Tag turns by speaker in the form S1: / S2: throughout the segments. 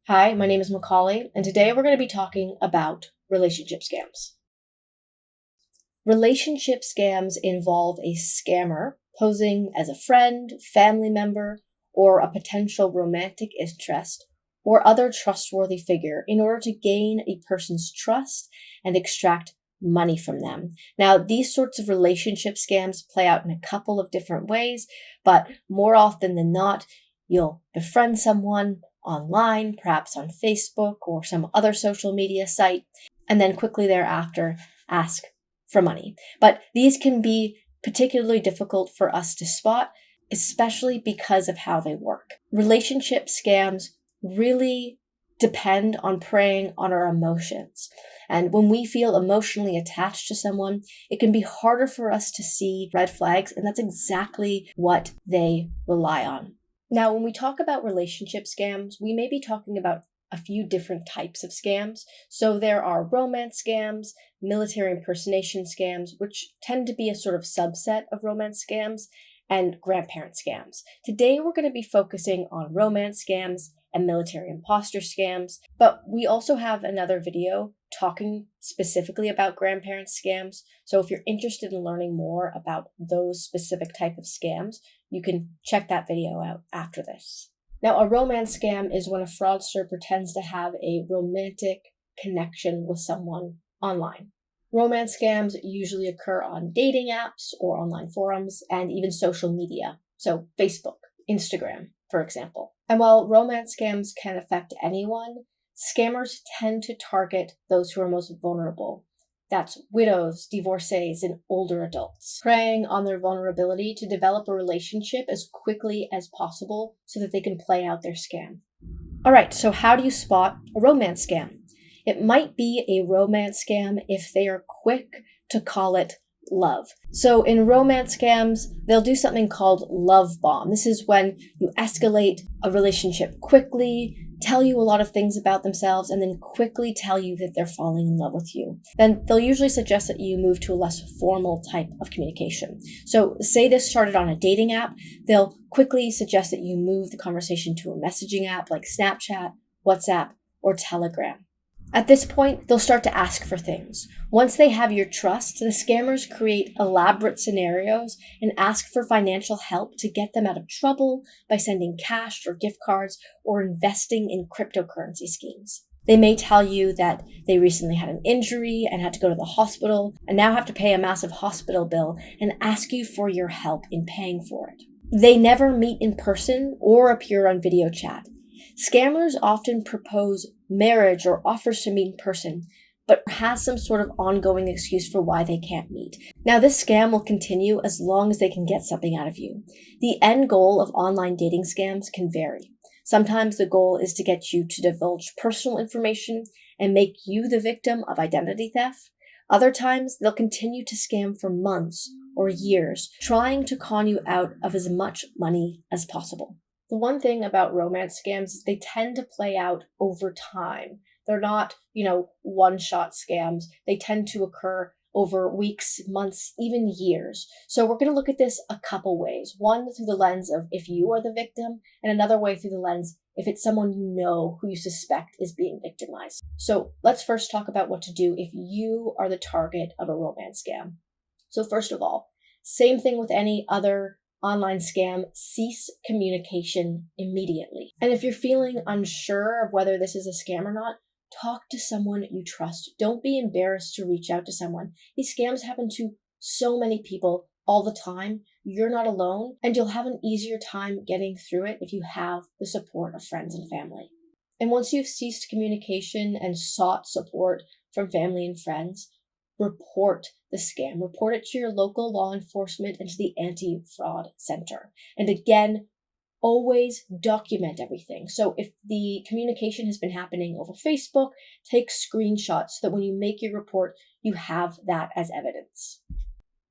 S1: Hi, my name is Macaulay, and today we're going to be talking about relationship scams. Relationship scams involve a scammer posing as a friend, family member, or a potential romantic interest or other trustworthy figure in order to gain a person's trust and extract money from them. Now, these sorts of relationship scams play out in a couple of different ways, but more often than not, you'll befriend someone online, perhaps on Facebook or some other social media site, and then quickly thereafter ask for money. But these can be particularly difficult for us to spot, especially because of how they work. Relationship scams really depend on preying on our emotions. And when we feel emotionally attached to someone, it can be harder for us to see red flags, and that's exactly what they rely on. Now, when we talk about relationship scams, we may be talking about a few different types of scams. So there are romance scams, military impersonation scams, which tend to be a sort of subset of romance scams, and grandparent scams. Today, we're going to be focusing on romance scams and military imposter scams, but we also have another video talking specifically about grandparent scams. So if you're interested in learning more about those specific type of scams, you can check that video out after this. Now, a romance scam is when a fraudster pretends to have a romantic connection with someone online. Romance scams usually occur on dating apps or online forums and even social media, so Facebook, Instagram, for example. And while romance scams can affect anyone, scammers tend to target those who are most vulnerable. That's widows, divorcees, and older adults, preying on their vulnerability to develop a relationship as quickly as possible so that they can play out their scam. All right, so how do you spot a romance scam? It might be a romance scam if they are quick to call it love. So in romance scams, they'll do something called love bomb. This is when you escalate a relationship quickly, tell you a lot of things about themselves, and then quickly tell you that they're falling in love with you. Then they'll usually suggest that you move to a less formal type of communication. So say this started on a dating app, they'll quickly suggest that you move the conversation to a messaging app like Snapchat, WhatsApp, or Telegram. At this point, they'll start to ask for things. Once they have your trust, the scammers create elaborate scenarios and ask for financial help to get them out of trouble by sending cash or gift cards or investing in cryptocurrency schemes. They may tell you that they recently had an injury and had to go to the hospital and now have to pay a massive hospital bill and ask you for your help in paying for it. They never meet in person or appear on video chat. Scammers often propose marriage or offers to meet in person, but has some sort of ongoing excuse for why they can't meet. Now, this scam will continue as long as they can get something out of you. The end goal of online dating scams can vary. Sometimes the goal is to get you to divulge personal information and make you the victim of identity theft. Other times, they'll continue to scam for months or years, trying to con you out of as much money as possible. The one thing about romance scams is they tend to play out over time. They're not, one-shot scams. They tend to occur over weeks, months, even years. So we're going to look at this a couple ways. One, through the lens of if you are the victim, and another way through the lens if it's someone you know who you suspect is being victimized. So let's first talk about what to do if you are the target of a romance scam. So first of all, same thing with any other online scam, cease communication immediately. And if you're feeling unsure of whether this is a scam or not, talk to someone you trust. Don't be embarrassed to reach out to someone. These scams happen to so many people all the time. You're not alone, and you'll have an easier time getting through it if you have the support of friends and family. And once you've ceased communication and sought support from family and friends, report the scam. Report it to your local law enforcement and to the anti-fraud center. And again, always document everything. So if the communication has been happening over Facebook, take screenshots so that when you make your report, you have that as evidence.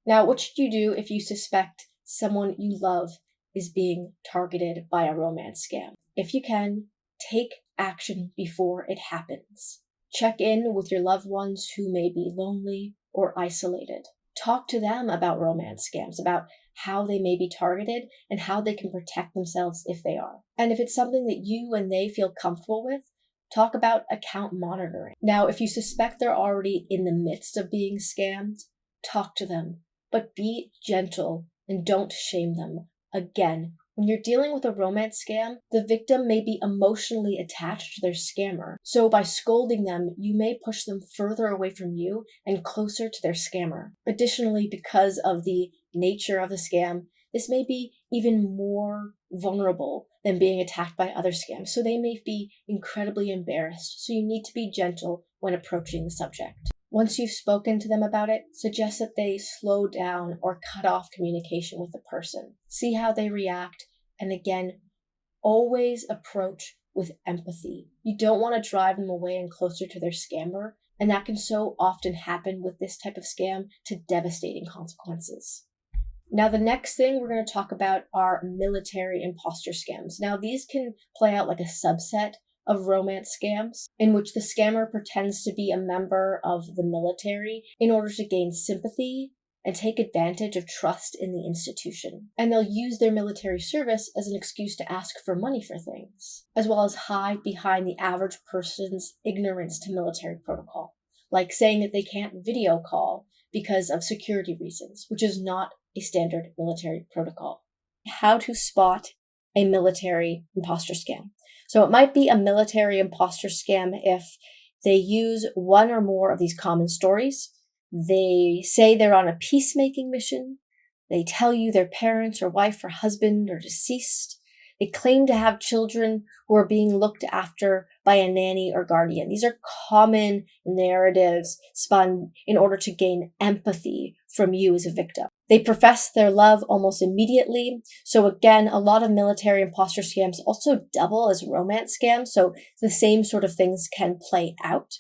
S1: Now, what should you do if you suspect someone you love is being targeted by a romance scam? If you can, take action before it happens. Check in with your loved ones who may be lonely or isolated. Talk to them about romance scams, about how they may be targeted and how they can protect themselves if they are. And if it's something that you and they feel comfortable with, Talk about account monitoring. Now, if you suspect they're already in the midst of being scammed, talk to them, but be gentle and don't shame them. Again, when you're dealing with a romance scam, the victim may be emotionally attached to their scammer. So by scolding them, you may push them further away from you and closer to their scammer. Additionally, because of the nature of the scam, this may be even more vulnerable than being attacked by other scams. So they may be incredibly embarrassed. So you need to be gentle when approaching the subject. Once you've spoken to them about it, suggest that they slow down or cut off communication with the person. See how they react, and again, always approach with empathy. You don't want to drive them away and closer to their scammer, and that can so often happen with this type of scam to devastating consequences. Now, the next thing we're going to talk about are military imposter scams. Now, these can play out like a subset of romance scams, in which the scammer pretends to be a member of the military in order to gain sympathy and take advantage of trust in the institution. And they'll use their military service as an excuse to ask for money for things, as well as hide behind the average person's ignorance to military protocol, like saying that they can't video call because of security reasons, which is not a standard military protocol. How to spot a military imposter scam. So it might be a military imposter scam if they use one or more of these common stories. They say they're on a peacemaking mission. They tell you their parents or wife or husband are deceased. They claim to have children who are being looked after by a nanny or guardian. These are common narratives spun in order to gain empathy from you as a victim. They profess their love almost immediately. So again, a lot of military imposter scams also double as romance scams. So the same sort of things can play out.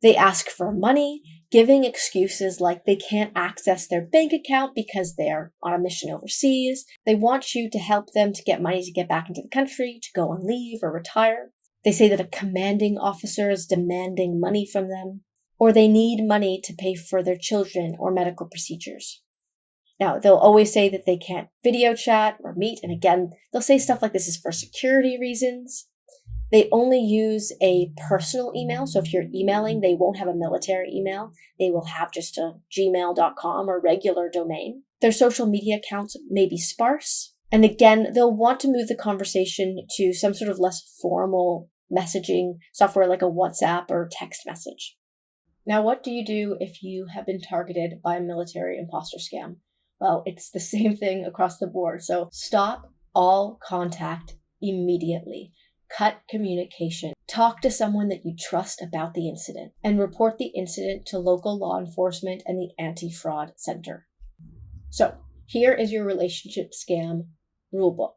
S1: They ask for money, giving excuses like they can't access their bank account because they're on a mission overseas. They want you to help them to get money to get back into the country, to go on leave or retire. They say that a commanding officer is demanding money from them, or they need money to pay for their children or medical procedures. Now, they'll always say that they can't video chat or meet, and again, they'll say stuff like this is for security reasons. They only use a personal email, so if you're emailing, they won't have a military email. They will have just a gmail.com or regular domain. Their social media accounts may be sparse, and again, they'll want to move the conversation to some sort of less formal messaging software like a WhatsApp or text message. Now, what do you do if you have been targeted by a military imposter scam? Well, it's the same thing across the board. So stop all contact immediately. Cut communication. Talk to someone that you trust about the incident and report the incident to local law enforcement and the Anti-Fraud Center. So here is your relationship scam rulebook.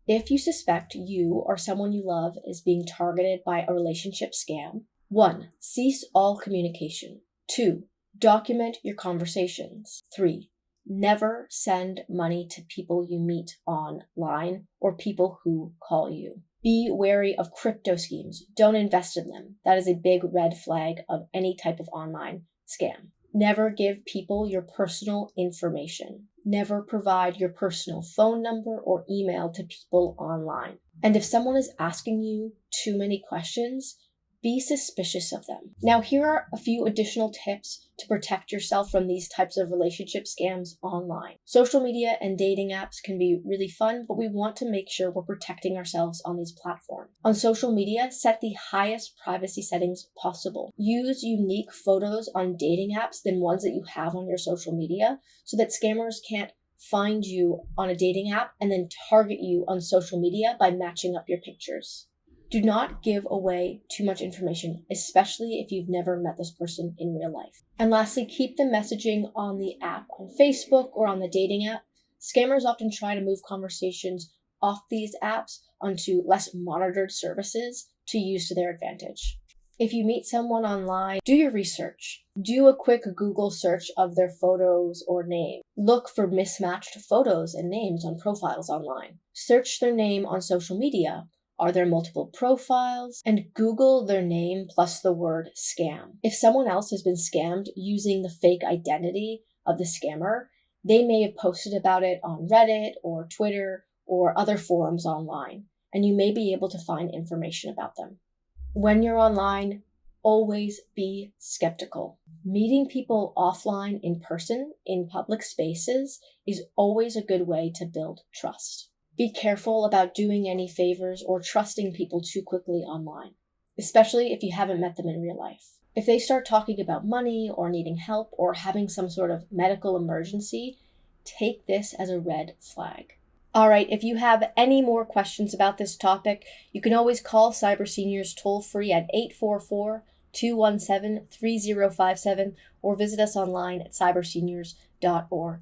S1: If you suspect you or someone you love is being targeted by a relationship scam, 1. Cease all communication. 2. Document your conversations. 3. Never send money to people you meet online or people who call you. Be wary of crypto schemes. Don't invest in them. That is a big red flag of any type of online scam. Never give people your personal information. Never provide your personal phone number or email to people online. And if someone is asking you too many questions, be suspicious of them. Now, here are a few additional tips to protect yourself from these types of relationship scams online. Social media and dating apps can be really fun, but we want to make sure we're protecting ourselves on these platforms. On social media, set the highest privacy settings possible. Use unique photos on dating apps than ones that you have on your social media so that scammers can't find you on a dating app and then target you on social media by matching up your pictures. Do not give away too much information, especially if you've never met this person in real life. And lastly, keep the messaging on the app on Facebook or on the dating app. Scammers often try to move conversations off these apps onto less monitored services to use to their advantage. If you meet someone online, do your research. Do a quick Google search of their photos or name. Look for mismatched photos and names on profiles online. Search their name on social media. Are there multiple profiles? And Google their name plus the word scam. If someone else has been scammed using the fake identity of the scammer, they may have posted about it on Reddit or Twitter or other forums online, and you may be able to find information about them. When you're online, always be skeptical. Meeting people offline in person in public spaces is always a good way to build trust. Be careful about doing any favors or trusting people too quickly online, especially if you haven't met them in real life. If they start talking about money or needing help or having some sort of medical emergency, take this as a red flag. All right, if you have any more questions about this topic, you can always call Cyber Seniors toll-free at 844-217-3057 or visit us online at cyberseniors.org.